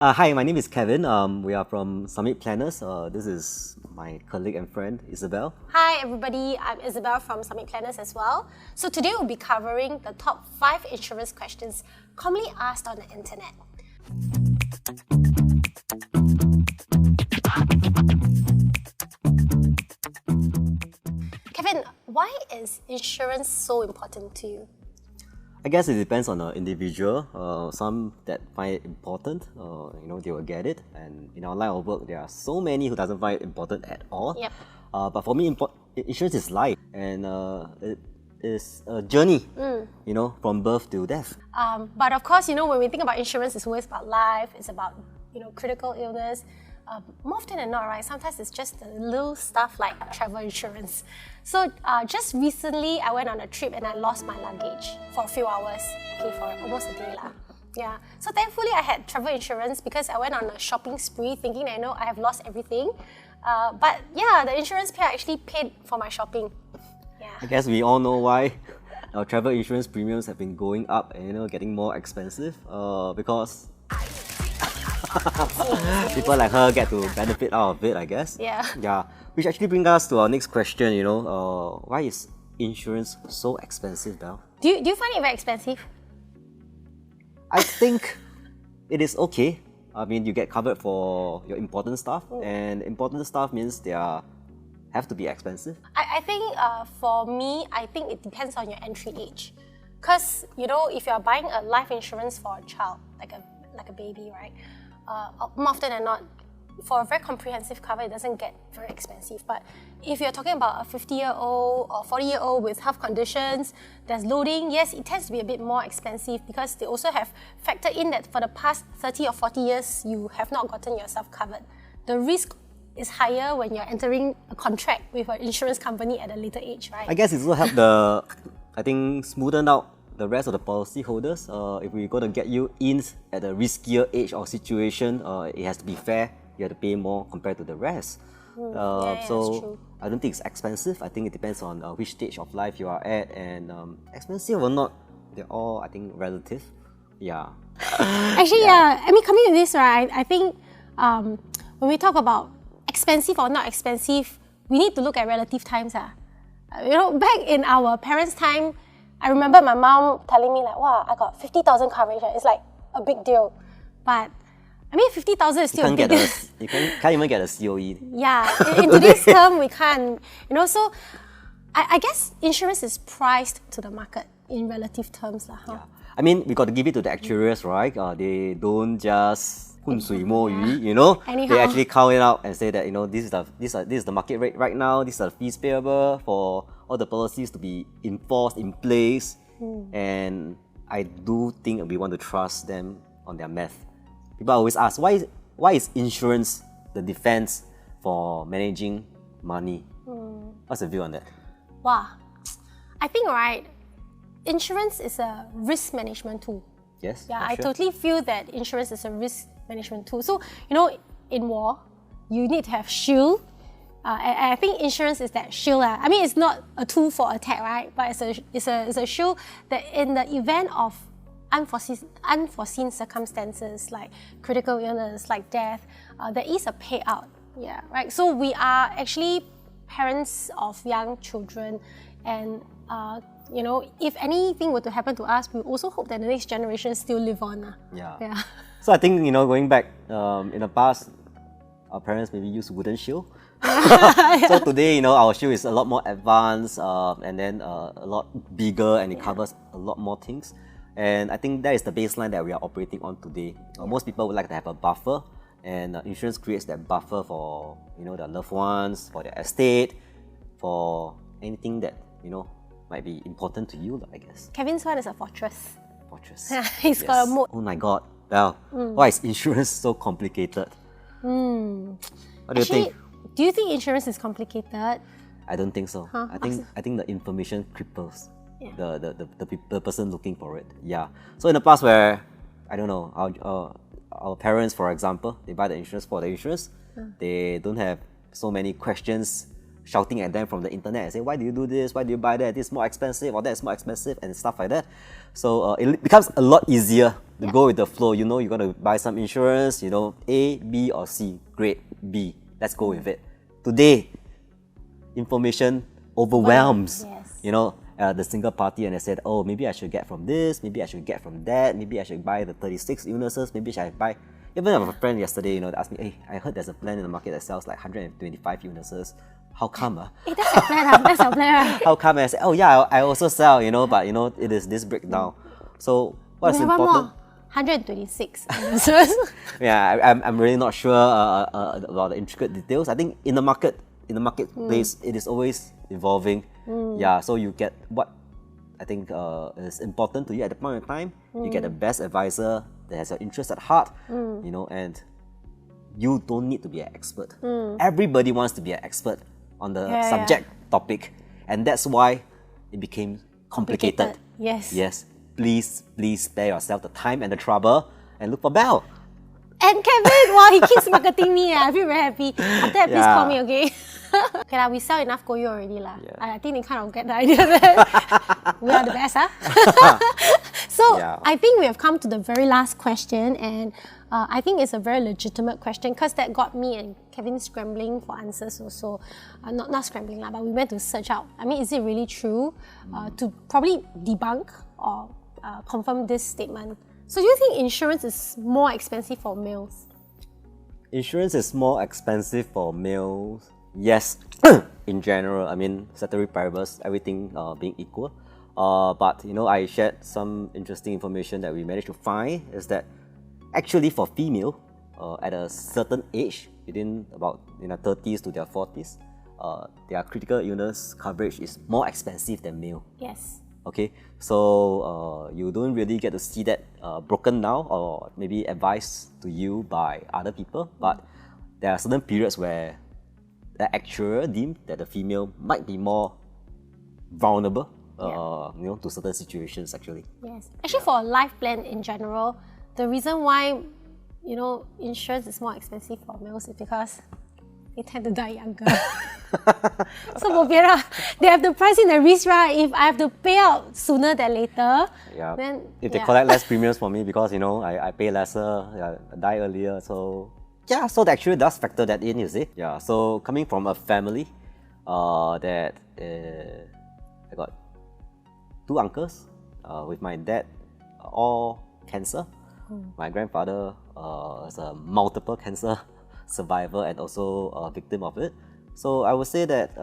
Hi, my name is Kevin. We are from Summit Planners. This is my colleague and friend, Isabelle. Hi everybody, I'm Isabelle from Summit Planners as well. So today we'll be covering the top 5 insurance questions commonly asked on the internet. Kevin, why is insurance so important to you? I guess it depends on the individual. Some that find it important, they will get it. And in our line of work, there are so many who doesn't find it important at all. Yep. But for me, insurance is life, and it is a journey, from birth to death. But of course, when we think about insurance, it's always about life, it's about, critical illness. More often than not, right, sometimes it's just the little stuff like travel insurance. So just recently, I went on a trip and I lost my luggage for a few hours, for almost a day. Yeah. So thankfully, I had travel insurance because I went on a shopping spree thinking I have lost everything. But yeah, the insurance payer actually paid for my shopping. Yeah. I guess we all know why our travel insurance premiums have been going up and getting more expensive because people like her get to benefit out of it, I guess. Yeah. Yeah. Which actually brings us to our next question, why is insurance so expensive, Belle? Do you find it very expensive? I think it is okay. I mean, you get covered for your important stuff, and important stuff means have to be expensive. I think for me, I think it depends on your entry age. Because, if you're buying a life insurance for a child, like a baby, right? More often than not, for a very comprehensive cover, it doesn't get very expensive. But if you're talking about a 50-year-old or 40-year-old with health conditions, there's loading, yes, it tends to be a bit more expensive because they also have factored in that for the past 30 or 40 years, you have not gotten yourself covered. The risk is higher when you're entering a contract with an insurance company at a later age, right? I guess it will help smoothen out the rest of the policy holders. If we're going to get you in at a riskier age or situation, it has to be fair. You have to pay more compared to the rest. So that's true. I don't think it's expensive. I think it depends on which stage of life you are at, and expensive or not, they're all, I think, relative. Yeah. Actually, yeah. I mean, coming to this, right, I think when we talk about expensive or not expensive, we need to look at relative times. Back in our parents' time, I remember my mom telling me wow, I got 50,000 coverage. It's like a big deal. But I mean, 50,000 is still a big deal. You can't even get a COE. Yeah, in today's term, we can't. So I guess insurance is priced to the market in relative terms. Yeah. I mean, we got to give it to the actuaries, right? They don't just 浑水摸鱼, Anyhow. They actually count it out and say that, this is the market rate right now, these are the fees payable for all the policies to be enforced in place. And I do think we want to trust them on their math. People always ask, why is insurance the defense for managing money? What's your view on that? Wow. I think, right, insurance is a risk management tool. Yes. Yeah, I sure. totally feel that insurance is a risk management tool. So, in war, you need to have shield. I think insurance is that shield. I mean, it's not a tool for attack, right? But it's a shield that in the event of unforeseen circumstances like critical illness, like death, there is a payout. Yeah, right. So we are actually parents of young children, and if anything were to happen to us, we also hope that the next generation still live on. Yeah. So I think going back in the past, our parents maybe used wooden shield. So today, our shield is a lot more advanced and then a lot bigger, and it covers a lot more things. And I think that is the baseline that we are operating on today. Most people would like to have a buffer, and insurance creates that buffer for their loved ones, for their estate, for anything that might be important to you, I guess. Kevin's one is a fortress. Fortress. He's got a moat. Oh my God, Belle, why is insurance so complicated? What do you think? Do you think insurance is complicated? I don't think so. I think the information cripples the person looking for it. Yeah. So in the past, where I don't know, our parents, for example, they buy the insurance for the insurance. They don't have so many questions shouting at them from the internet and say, why do you do this? Why do you buy that? This is more expensive, or that's more expensive, and stuff like that. So it becomes a lot easier go with the flow. You know, you're going to buy some insurance, you know, A, B, or C. Great, B. Let's go with it. Today, information overwhelms, Yes. you know, the single party, and I said, oh, maybe I should get from this, maybe I should get from that, maybe I should buy the 36 illnesses, maybe I should buy. Even I have a friend yesterday, you know, that asked me, hey, I heard there's a plan in the market that sells like 125 illnesses. How come? Hey, that's a plan, that's a plan. How come? And I said, oh yeah, I also sell, you know, but you know, it is this breakdown. So what's We have one important? more. 126. Yeah, I'm really not sure about the intricate details. I think in the marketplace, it is always evolving. Yeah, so you get what I think is important to you at the point of time. You get the best advisor that has your interest at heart, you know, and you don't need to be an expert. Everybody wants to be an expert on the subject topic, and that's why it became complicated. Yes. Yes. Please spare yourself the time and the trouble and look for Belle. And Kevin, wow, he keeps marketing me. I feel very happy. After that, please call me, okay? Okay, lah, we sell enough Koyo already. Lah. Yeah. I think they kind of get the idea that we are the best. Huh? So, I think we have come to the very last question, and I think it's a very legitimate question because that got me and Kevin scrambling for answers also. Not scrambling, but we went to search out. I mean, is it really true? To probably debunk or confirm this statement. So do you think insurance is more expensive for males? Insurance is more expensive for males. Yes, in general. I mean, ceteris paribus, everything being equal. But you know, I shared some interesting information that we managed to find is that actually for female, at a certain age, within about 30s to their 40s, their critical illness coverage is more expensive than male. Yes. Okay, so you don't really get to see that broken down or maybe advised to you by other people, but there are certain periods where the actuarial deemed that the female might be more vulnerable to certain situations actually. Yes. Actually, for a life plan in general, the reason why insurance is more expensive for males is because they tend to die younger. So they have to price in the risk, right? If I have to pay out sooner than later, then if they collect less premiums for me because I pay lesser, I die earlier, so so that actually does factor that in, you see. Yeah, so coming from a family that I got two uncles with my dad, all cancer. My grandfather is a multiple cancer survivor and also a victim of it. So I would say that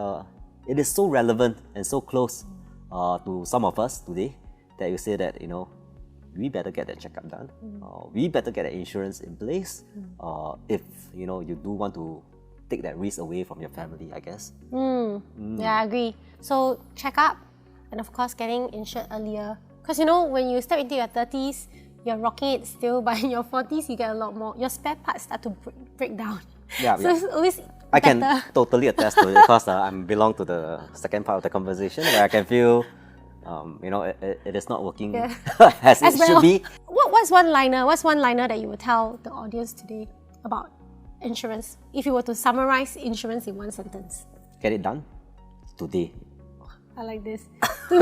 it is so relevant and so close to some of us today that you say that we better get that checkup done. We better get that insurance in place if you do want to take that risk away from your family, I guess. Yeah, I agree. So check up and of course getting insured earlier. Because when you step into your 30s, you're rocking it still, but in your 40s, you get a lot more. Your spare parts start to break down. So it's always I better. can totally attest to it because I belong to the second part of the conversation where I can feel, it is not working as it should be. What's one liner that you would tell the audience today about insurance? If you were to summarize insurance in one sentence. Get it done today. I like this. To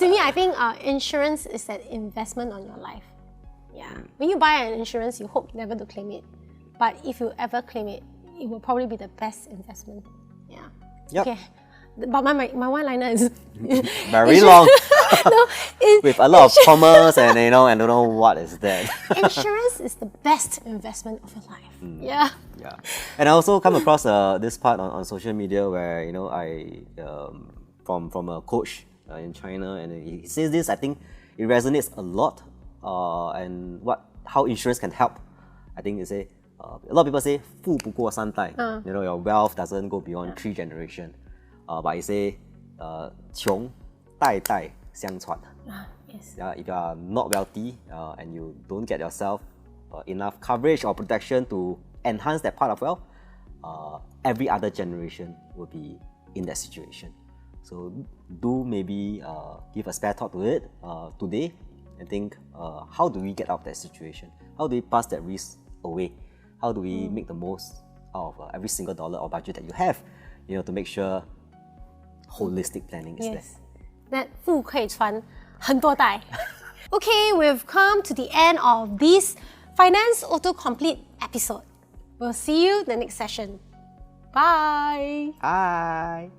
me, I think insurance is an investment on your life. Yeah. When you buy an insurance, you hope never to claim it. But if you ever claim it, it will probably be the best investment. Yeah. Yep. Okay. But my one-liner is very long. With a lot of commas and I don't know what is that. Insurance is the best investment of your life. Yeah. Yeah. And I also come across this part on social media where I from a coach in China, and he says this. I think it resonates a lot. And how insurance can help. I think they say a lot of people say 富不过三代. Your wealth doesn't go beyond 3 generations. But he say 穷代代相传. Yes. If you are not wealthy and you don't get yourself enough coverage or protection to enhance that part of wealth, every other generation will be in that situation. So do maybe give a spare thought to it today and think, how do we get out of that situation? How do we pass that risk away? How do we make the most out of every single dollar or budget that you have, to make sure holistic planning is there. That 富可以传很多代 Okay, we've come to the end of this Finance Autocomplete episode. We'll see you the next session. Bye! Bye.